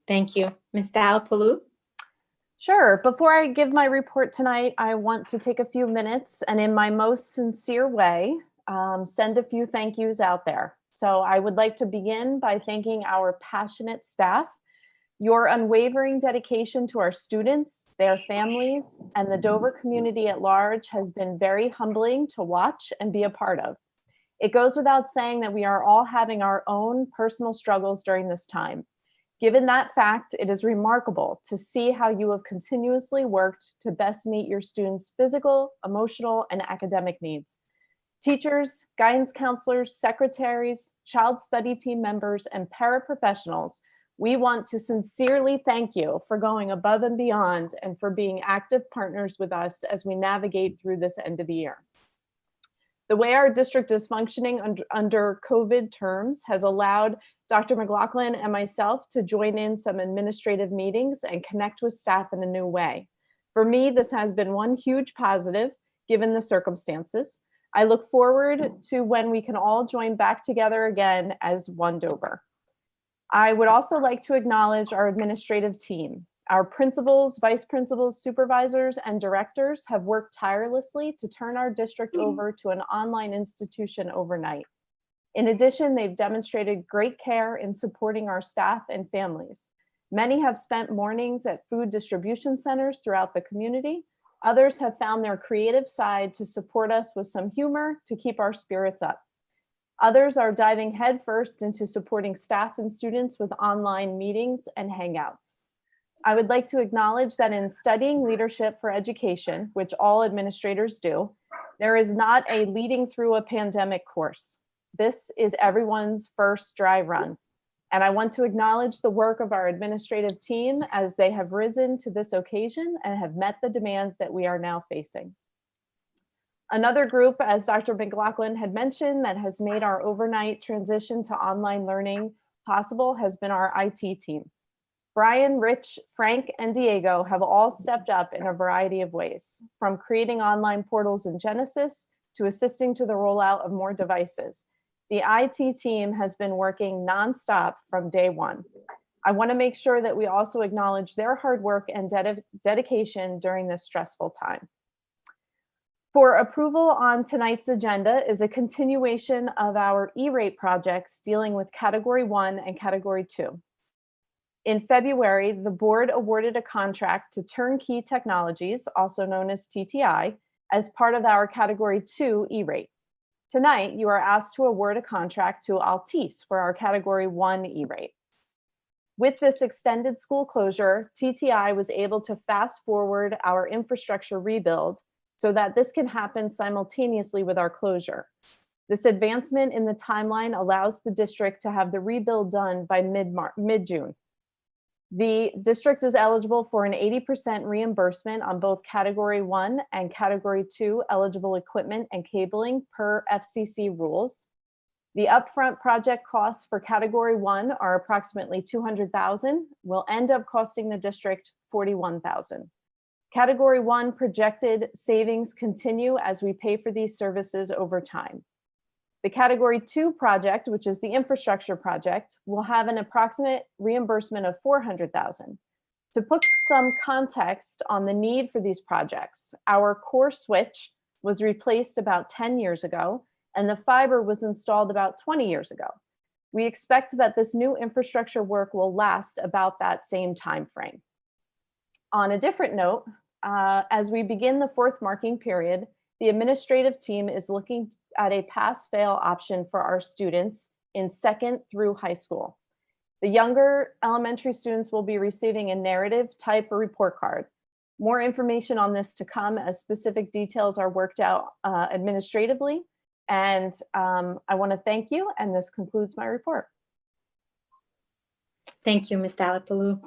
Thank you. Ms. Dalapaloo? Sure. Before I give my report tonight, I want to take a few minutes and, in my most sincere way, send a few thank yous out there. So I would like to begin by thanking our passionate staff. Your unwavering dedication to our students, their families, and the Dover community at large has been very humbling to watch and be a part of. It goes without saying that we are all having our own personal struggles during this time. Given that fact, it is remarkable to see how you have continuously worked to best meet your students' physical, emotional, and academic needs. Teachers, guidance counselors, secretaries, child study team members, and paraprofessionals, we want to sincerely thank you for going above and beyond and for being active partners with us as we navigate through this end of the year. The way our district is functioning under COVID terms has allowed Dr. McLaughlin and myself to join in some administrative meetings and connect with staff in a new way. For me, this has been one huge positive given the circumstances. I look forward to when we can all join back together again as one Dover. I would also like to acknowledge our administrative team. Our principals, vice principals, supervisors, and directors have worked tirelessly to turn our district over to an online institution overnight. In addition, they've demonstrated great care in supporting our staff and families. Many have spent mornings at food distribution centers throughout the community. Others have found their creative side to support us with some humor to keep our spirits up. Others are diving headfirst into supporting staff and students with online meetings and hangouts. I would like to acknowledge that in studying leadership for education, which all administrators do, there is not a leading through a pandemic course. This is everyone's first dry run. And I want to acknowledge the work of our administrative team as they have risen to this occasion and have met the demands that we are now facing. Another group, as Dr. McLaughlin had mentioned, that has made our overnight transition to online learning possible has been our IT team. Brian, Rich, Frank, and Diego have all stepped up in a variety of ways, from creating online portals in Genesis to assisting to the rollout of more devices. The IT team has been working nonstop from day one. I want to make sure that we also acknowledge their hard work and dedication during this stressful time. For approval on tonight's agenda is a continuation of our E-rate projects dealing with Category 1 and Category 2. In February, the board awarded a contract to Turnkey Technologies, also known as TTI, as part of our Category 2 E-rate. Tonight, you are asked to award a contract to Altice for our Category 1 E-rate. With this extended school closure, TTI was able to fast forward our infrastructure rebuild so that this can happen simultaneously with our closure. This advancement in the timeline allows the district to have the rebuild done by mid-June. The district is eligible for an 80% reimbursement on both Category 1 and Category 2 eligible equipment and cabling per FCC rules. The upfront project costs for Category 1 are approximately $200,000, will end up costing the district $41,000. Category 1 projected savings continue as we pay for these services over time. The Category 2 project, which is the infrastructure project, will have an approximate reimbursement of $400,000. To put some context on the need for these projects, our core switch was replaced about 10 years ago, and the fiber was installed about 20 years ago. We expect that this new infrastructure work will last about that same time frame. On a different note, as we begin the fourth marking period, the administrative team is looking at a pass-fail option for our students in second through high school. The younger elementary students will be receiving a narrative type report card. More information on this to come as specific details are worked out administratively. And I want to thank you, and this concludes my report. Thank you, Ms. Dalapaloo.